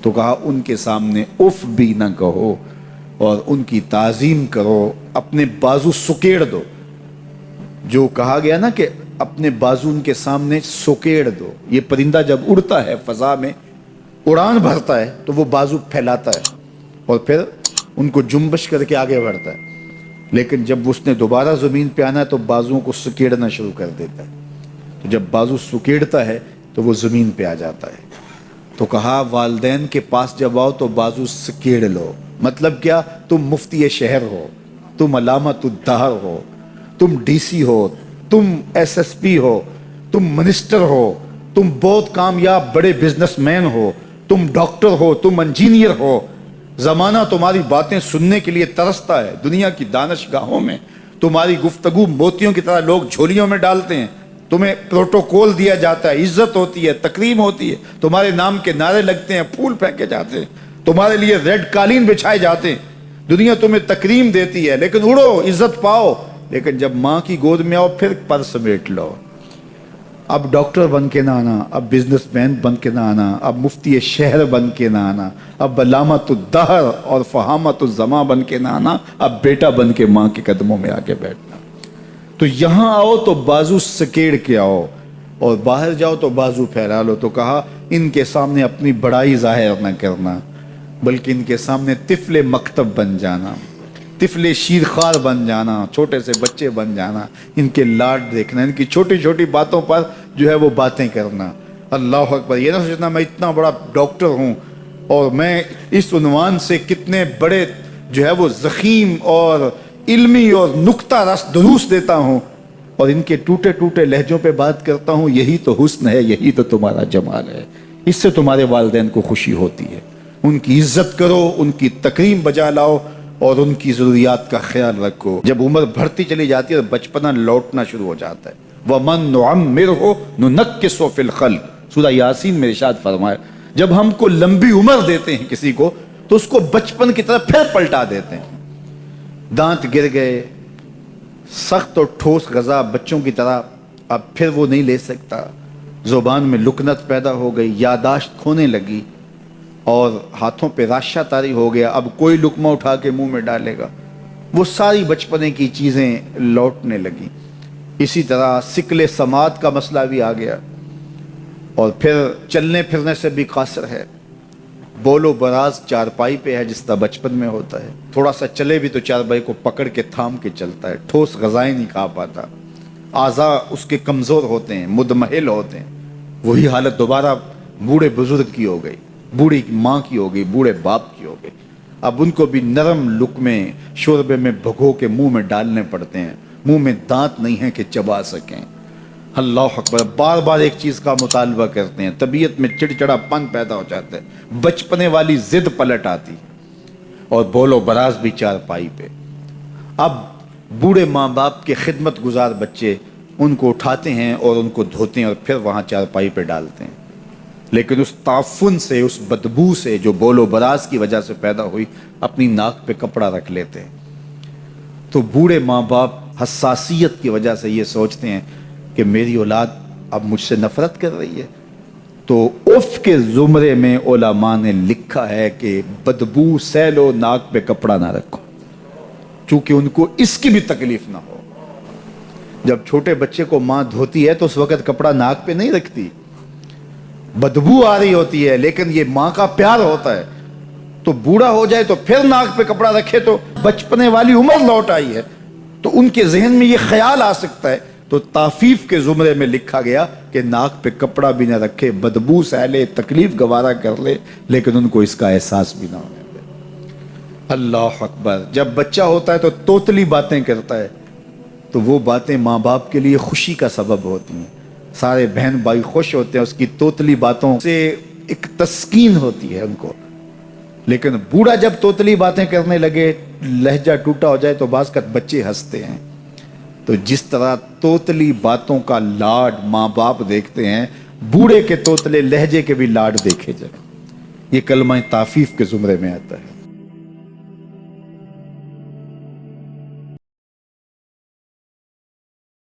تو کہا उनके सामने उफ भी ना कहो और उनकी ताजीम करो, अपने बाजू सुकेड़ दो। जो कहा गया ना कि अपने बाजू उनके सामने सुकेड़ दो, ये परिंदा जब उड़ता है फजा में उड़ान भरता है तो वो बाजू फैलाता है और फिर उनको जुम्बश करके आगे बढ़ता है, लेकिन जब उसने दोबारा ज़मीन पे आना है तो बाजुओं को सुकेड़ना शुरू कर देता है। तो जब बाजू सुकेड़ता है तो वो ज़मीन पे आ जाता है। तो कहा वालदैन के पास जब आओ तो बाजू सुकेड़ लो। मतलब क्या? तुम मुफ्ती शहर हो, तुम अलामतुद्दहर हो, तुम डीसी हो, तुम एसएसपी हो, तुम मिनिस्टर हो, तुम बहुत कामयाब बड़े बिजनेसमैन हो, तुम डॉक्टर हो, तुम इंजीनियर हो। ज़माना तुम्हारी बातें सुनने के लिए तरसता है। दुनिया की दानिशगाहों में तुम्हारी गुफ्तगू मोतियों की तरह लोग झोलियों में डालते हैं। तुम्हें प्रोटोकॉल दिया जाता है, इज्जत होती है, तकरीम होती है, तुम्हारे नाम के नारे लगते हैं, फूल फेंके जाते हैं, तुम्हारे लिए रेड कालीन बिछाए जाते हैं। दुनिया तुम्हें तकरीम देती है, लेकिन उड़ो, इज्जत पाओ, लेकिन जब माँ की गोद में आओ फिर पर समेट लो। अब डॉक्टर बन के ना आना, अब बिजनेसमैन बन के ना आना, अब मुफ्ती शहर बन के ना आना, अब अलामतुद्दहर और फहामतुज़्ज़मा बन के ना आना, अब बेटा बन के माँ के कदमों में आके बैठना। तो यहाँ आओ तो बाजू सकेड़ के आओ और बाहर जाओ तो बाजू फैला लो। तो कहा इनके सामने अपनी बड़ाई जाहिर न करना, बल्कि इनके सामने तिफले मकतब बन जाना, तिफले शीरखार बन जाना, छोटे से बच्चे बन जाना, इनके लाड देखना, इनकी छोटी छोटी बातों पर जो है वो बातें करना। अल्लाह अकबर। ये ना सोचना मैं इतना बड़ा डॉक्टर हूँ और मैं इस उन्वान से कितने बड़े जो है वो ज़ख़ीम और इल्मी और नुक्ता रस दुरूस देता हूँ और इनके टूटे टूटे लहजों पे बात करता हूँ। यही तो हुस्न है, यही तो तुम्हारा जमाल है। इससे तुम्हारे वालिदैन को खुशी होती है। उनकी इज्जत करो, उनकी तकरीम बजा लाओ और उनकी ज़रूरियात का ख्याल रखो। जब उम्र बढ़ती चली जाती है तो बचपना लौटना शुरू हो जाता है। वमन नुअम्मिरहु नुनक्किसु फिल खल्क़, सूरह यासीन में इरशाद फरमाया, जब हमको लंबी उम्र देते हैं किसी को तो उसको बचपन की तरफ फिर पलटा देते हैं। दांत गिर गए, सख्त और ठोस ग़ज़ा बच्चों की तरह अब फिर वो नहीं ले सकता। ज़ुबान में लुकनत पैदा हो गई, यादाश्त खोने लगी और हाथों पे राशा तारी हो गया। अब कोई लुकमा उठा के मुंह में डालेगा। वो सारी बचपने की चीज़ें लौटने लगी। इसी तरह सिकले समात का मसला भी आ गया और फिर चलने फिरने से भी कासर है। बोलो बराज चारपाई पे है जिस तरह बचपन में होता है। थोड़ा सा चले भी तो चारपाई को पकड़ के थाम के चलता है, ठोस ग़ज़ाएं नहीं खा पाता, आज़ा उसके कमज़ोर होते हैं, मुदमहिल होते हैं। वही हालत दोबारा बूढ़े बुजुर्ग की हो गई, बूढ़ी माँ की हो गई, बूढ़े बाप की हो गई। अब उनको भी नरम लुक़मे शोरबे में भगो के मुंह में डालने पड़ते हैं। मुंह में दांत नहीं है कि चबा सकें। अल्लाह अकबर। बार बार एक चीज़ का मुतालबा करते हैं, तबीयत में चिड़चिड़ापन पैदा हो जाता है, बचपने वाली जिद पलट आती और बोलो बराज भी चारपाई पे। अब बूढ़े माँ बाप के खिदमत गुजार बच्चे उनको उठाते हैं और उनको धोते हैं और फिर वहाँ चारपाई पे डालते हैं। लेकिन उस ताफुन से, उस बदबू से जो बोलो बराज की वजह से पैदा हुई, अपनी नाक पे कपड़ा रख लेते हैं। तो बूढ़े माँ बाप हसासियत की वजह से ये सोचते हैं कि मेरी औलाद अब मुझसे नफरत कर रही है। तो उफ के ज़ुमरे में उलमा ने लिखा है कि बदबू सैलो, नाक पे कपड़ा ना रखो, चूँकि उनको इसकी भी तकलीफ ना हो। जब छोटे बच्चे को माँ धोती है तो उस वक़्त कपड़ा नाक पे नहीं रखती, बदबू आ रही होती है, लेकिन ये माँ का प्यार होता है। तो बूढ़ा हो जाए तो फिर नाक पे कपड़ा रखे तो बचपने वाली उम्र लौट आई है, तो उनके जहन में ये ख्याल आ सकता है। तो ताफीफ के ज़ुमरे में लिखा गया कि नाक पे कपड़ा भी ना रखे, बदबू सहले, तकलीफ गवारा कर ले, लेकिन उनको इसका एहसास भी ना होने दे। अल्लाह अकबर। जब बच्चा होता है तो तोतली बातें करता है, तो वो बातें माँ बाप के लिए खुशी का सबब होती हैं। सारे बहन भाई खुश होते हैं, उसकी तोतली बातों से एक तस्कीन होती है उनको। लेकिन बूढ़ा जब तोतली बातें करने लगे, लहजा टूटा हो जाए तो बाज़ का बच्चे हंसते हैं। तो जिस तरह तोतली बातों का लाड माँ बाप देखते हैं, बूढ़े के तोतले लहजे के भी लाड देखे जाए। ये कलमा ताफीफ के ज़ुमरे में आता है।